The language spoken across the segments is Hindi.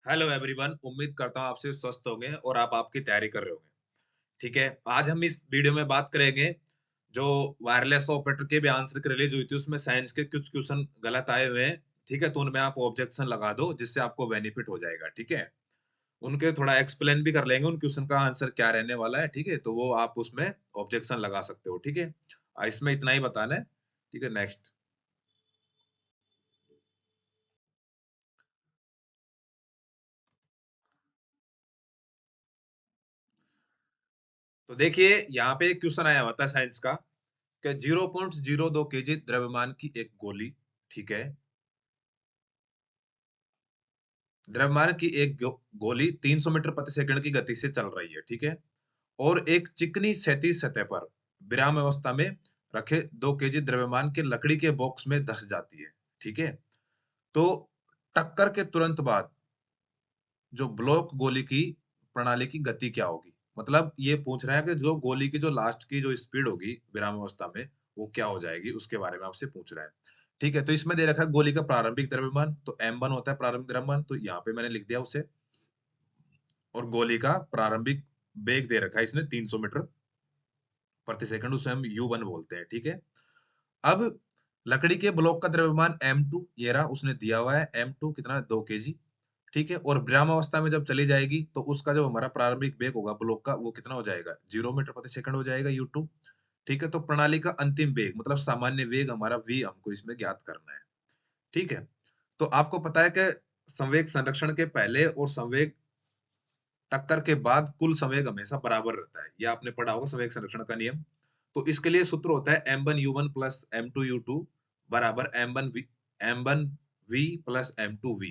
हेलो एवरीवन, उम्मीद करता हूँ आप सभी स्वस्थ होंगे और आप आपकी तैयारी कर रहे होंगे। ठीक है, आज हम इस वीडियो में बात करेंगे जो वायरलेस ऑपरेटर के भी आंसर की रिलीज हुई थी, उसमें साइंस के कुछ क्वेश्चन गलत आए हुए हैं। ठीक है, तो उनमें आप ऑब्जेक्शन लगा दो जिससे आपको बेनिफिट हो जाएगा। ठीक है, उनके थोड़ा एक्सप्लेन भी कर लेंगे उन क्वेश्चन का आंसर क्या रहने वाला है। ठीक है, तो वो आप उसमें ऑब्जेक्शन लगा सकते हो। ठीक है, इसमें इतना ही बताना है। ठीक है, नेक्स्ट। तो देखिए, यहाँ पे एक क्वेश्चन आया हुआ था साइंस का कि 0.02 केजी द्रव्यमान की एक गोली, ठीक है, द्रव्यमान की एक गोली 300 मीटर प्रति सेकंड की गति से चल रही है, ठीक है, और एक चिकनी क्षैतिज सतह पर विराम अवस्था में रखे 2 केजी द्रव्यमान के लकड़ी के बॉक्स में धस जाती है, ठीक है। तो टक्कर के तुरंत बाद जो ब्लॉक गोली की प्रणाली की गति क्या होगी? मतलब ये पूछ रहा है कि जो गोली की जो लास्ट की जो स्पीड होगी विराम अवस्था में, वो क्या हो जाएगी? उसके बारे में आपसे पूछ रहा है। ठीक है, तो इसमें दे रखा है गोली का प्रारंभिक द्रव्यमान, तो m1 होता है प्रारंभिक द्रव्यमान, तो यहाँ पे मैंने लिख दिया उसे। और गोली का प्रारंभिक वेग दे रखा है इसने 300 मीटर प्रति सेकंड, उसे हम u1 बोलते हैं, ठीक है। अब लकड़ी के ब्लॉक का द्रव्यमान m2 ये रहा, उसने दिया हुआ है m2 कितना 2 केजी, ठीक है। और विराम अवस्था में जब चली जाएगी तो उसका जो हमारा प्रारंभिक वेग होगा ब्लॉक का वो कितना हो जाएगा 0 मीटर प्रति सेकंड हो जाएगा u2, ठीक है। तो प्रणाली का अंतिम वेग मतलब सामान्य वेग हमारा v हमको इसमें ज्ञात करना है, ठीक है। तो आपको पता है कि संवेग संरक्षण के पहले और संवेग टक्कर के बाद कुल संवेग हमेशा बराबर रहता है, ये आपने पढ़ा होगा संवेग संरक्षण का नियम। तो इसके लिए सूत्र होता है m1u1 प्लस m2u2 बराबर m1v प्लस m2v,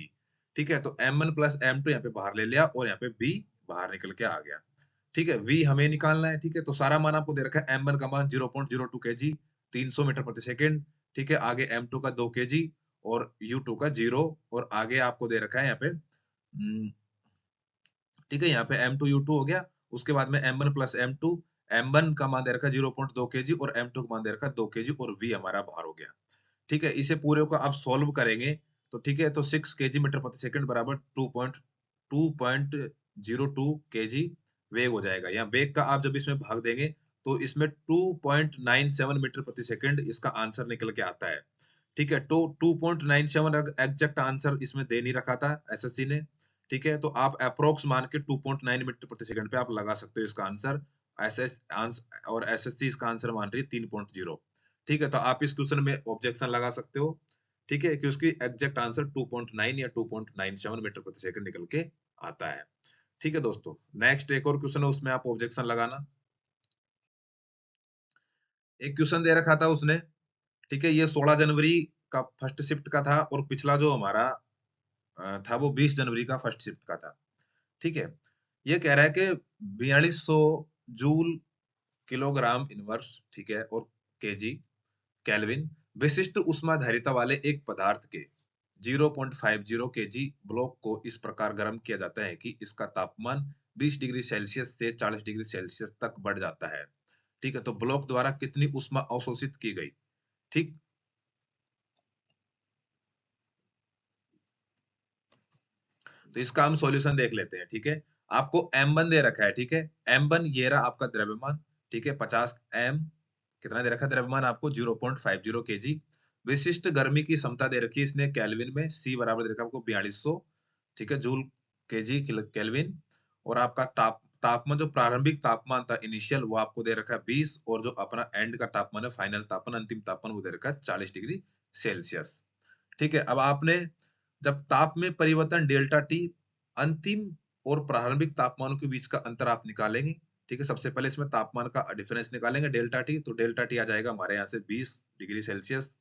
ठीक है। तो m1 प्लस m2 यहाँ पे बाहर ले लिया और यहाँ पे v बाहर निकल के आ गया, ठीक है। v हमें निकालना है, ठीक है। तो सारा मान आपको दे रखा है m1 का मान 0.02 केजी 300 मीटर प्रति सेकंड, ठीक है। आगे m2 का 2 केजी और u2 का 0, और आगे आपको दे रखा है यहाँ पे ठीक है, यहाँ पे M2U2 हो गया। उसके बाद में M1 प्लस M2, M1 का मान दे रखा है 0.2 केजी और M2 का मान दे रखा है 2 केजी और V हमारा बाहर हो गया, ठीक है। इसे पूरे को आप सॉल्व करेंगे तो ठीक है, तो 6 केजी मीटर प्रति सेकंड बराबर 2.02 केजी वेग हो जाएगा। यहाँ वेग का आप जब इसमें भाग देंगे तो इसमें 2.97 मीटर प्रति सेकंड इसका आंसर निकल के आता है, ठीक है। तो 2.97 एग्जैक्ट आंसर इसमें दे नहीं रखा था एसएससी ने, ठीक है। तो आप अप्रोक्स मान के 2.9 मीटर प्रति सेकंड पे आप लगा सकते हो इसका आंसर। एसएस और एसएससी इसका आंसर मान रही है 3.0, ठीक है। तो आप इस क्वेश्चन में ऑब्जेक्शन लगा सकते हो, ठीक है, कि उसकी एग्जैक्ट आंसर 2.9 या 2.97 मीटर प्रति सेकंड निकल के आता है, ठीक है दोस्तों। नेक्स्ट एक और क्वेश्चन है, उसमें आप ऑब्जेक्शन लगाना। एक क्वेश्चन दे रखा था उसने, ठीक है, ये 16 जनवरी का फर्स्ट शिफ्ट का था और पिछला जो हमारा था वो 20 जनवरी का फर्स्ट शिफ्ट का था, ठीक है। ये कह रहा है कि 4200 जूल किलोग्राम इनवर्स, ठीक है, और केजी केल्विन विशिष्ट उष्माधारिता वाले एक पदार्थ के 0.50 केजी ब्लॉक को इस प्रकार गर्म किया जाता है कि इसका तापमान 20 डिग्री सेल्सियस से 40 डिग्री सेल्सियस तक बढ़ जाता है, ठीक है। तो ब्लॉक द्वारा कितनी उष्मा अवशोषित की गई, ठीक। तो इसका हम सॉल्यूशन देख लेते हैं, ठीक है। आपको M1 दे रखा है, ठीक है। M1 ये रहा आपका द्रव्यमान, ठीक है, 50 m कितना दे रखा है द्रव्यमान आपको 0.50 केजी। विशिष्ट गर्मी की क्षमता दे रखी है इसने केल्विन में, C बराबर दे रखा है आपको 4200, ठीक है, जूल केजी केल्विन। और आपका तापमान जो प्रारंभिक तापमान था इनिशियल वो आपको दे रखा है 20, और जो अपना एंड का तापमान है फाइनल तापमान अंतिम तापमान वो दे रखा है 40 डिग्री सेल्सियस, ठीक है। अब आपने जब ताप में परिवर्तन डेल्टा टी अंतिम और प्रारंभिक तापमानों के बीच का अंतर आप निकालेंगे, ठीक है। सबसे पहले इसमें तापमान का डिफरेंस निकालेंगे डेल्टा टी, तो डेल्टा टी आ जाएगा हमारे यहाँ से 20 डिग्री सेल्सियस,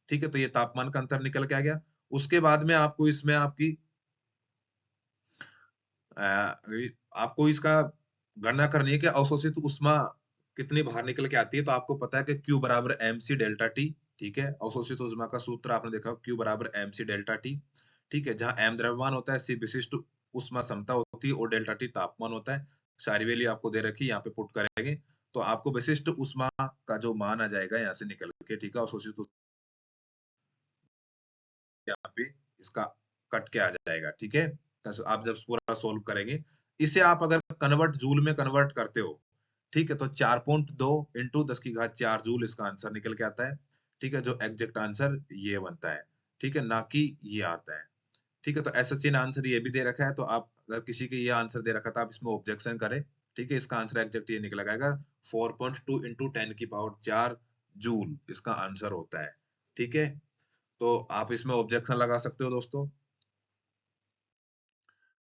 ठीक है। तो ये तापमान का अंतर निकल के आ गया। उसके बाद में आपको इसमें आपको इसका गणना करनी है कि अवशोषित उष्मा कितनी बाहर निकल के आती है। तो आपको पता है कि Q बराबर mc डेल्टा टी, ठीक है। अवशोषित उष्मा का सूत्र आपने देखा Q बराबर mc डेल्टा टी, ठीक है। जहां m द्रव्यमान होता है, C विशिष्ट उष्मा क्षमता होती है और डेल्टा टी तापमान होता है। सारी वैल्यू आपको दे रखी है, यहाँ पे पुट करेंगे तो आपको विशिष्ट उष्मा का जो मान आ जाएगा यहाँ से निकल के, ठीक है। अवशोषित यहाँ पे इसका कट के आ जाएगा, ठीक है, आप जब पूरा सोल्व करेंगे, इसे आप अगर कन्वर्ट जूल में कन्वर्ट करते हो, ठीक है, तो 4.2 इंटू 10 की घात 4 जूल इसका आंसर निकल के आता है। ठीक है, जो एग्जैक्ट आंसर ये बनता है, ठीक है, ना कि ये आता है। ठीक है, तो एसएससी ने आंसर ये भी दे रखा है, तो आप अगर किसी के ये आंसर दे रखा था, आप इसमें ऑब्जेक्शन करें। ठीक है, इसका आंसर एग्जैक्ट ये निकल आएगा, 4.2 इंटू 10 की पावर 4 जूल इसका आंसर होता है। ठीक है, तो आप इसमें ऑब्जेक्शन लगा सकते हो दोस्तों।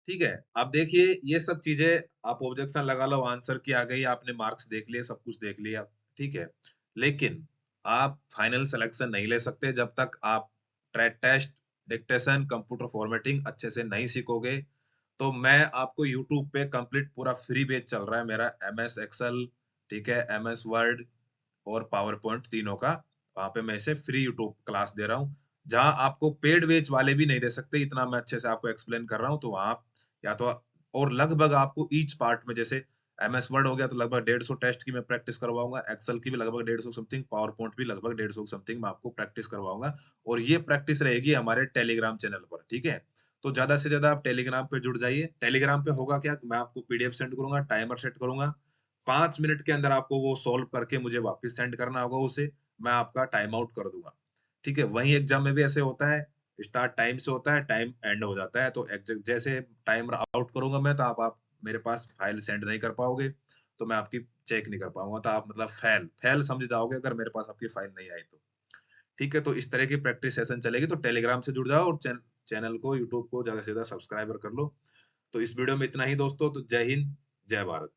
ठीक है, अब देखिए ये सब चीजें आप ऑब्जेक्शन लगा लो, आंसर की आ गई, आपने मार्क्स देख लिए, सब कुछ देख लिया। ठीक है, लेकिन आप फाइनल सिलेक्शन नहीं ले सकते जब तक आप trade test, dictation, computer formatting अच्छे से नहीं सीखोगे। तो मैं आपको यूट्यूब पे कंप्लीट पूरा फ्री बैच चल रहा है मेरा, एमएस एक्सेल, ठीक है, एमएस वर्ड और पावर पॉइंट तीनों का, वहां पे मैं इसे फ्री यूट्यूब क्लास दे रहा हूँ, जहां आपको पेड बैच वाले भी नहीं दे सकते, इतना मैं अच्छे से आपको एक्सप्लेन कर रहा हूँ। तो वहां आप या तो, और लगभग आपको ईच पार्ट में, जैसे एमएस वर्ड हो गया तो लगभग 150 टेस्ट की मैं प्रैक्टिस करवाऊंगा, एक्सेल की भी लगभग 150 समथिंग, पावर पॉइंट भी लगभग 150 समथिंग मैं आपको प्रैक्टिस करवाऊंगा। और ये प्रैक्टिस रहेगी हमारे टेलीग्राम चैनल पर। ठीक है, तो ज्यादा से ज्यादा आप टेलीग्राम पे जुड़ जाइए। टेलीग्राम पे होगा क्या, मैं आपको पीडीएफ सेंड करूंगा, टाइमर सेट करूंगा, 5 मिनट के अंदर आपको वो सॉल्व करके मुझे वापस सेंड करना होगा उसे, मैं आपका टाइम आउट कर दूंगा। ठीक है, वही एग्जाम में भी ऐसे होता है, स्टार्ट टाइम से होता है, टाइम एंड हो जाता है, तो जैसे टाइम आउट करूंगा मैं, तो आप मेरे पास फाइल सेंड नहीं कर पाओगे, तो मैं आपकी चेक नहीं कर पाऊंगा, तो आप मतलब फेल फेल समझ जाओगे अगर मेरे पास आपकी फाइल नहीं आई तो। ठीक है, तो इस तरह की प्रैक्टिस सेशन चलेगी, तो टेलीग्राम से जुड़ जाओ और चैनल को, यूट्यूब को ज्यादा से ज्यादा सब्सक्राइबर कर लो। तो इस वीडियो में इतना ही दोस्तों, तो जय हिंद, जय भारत।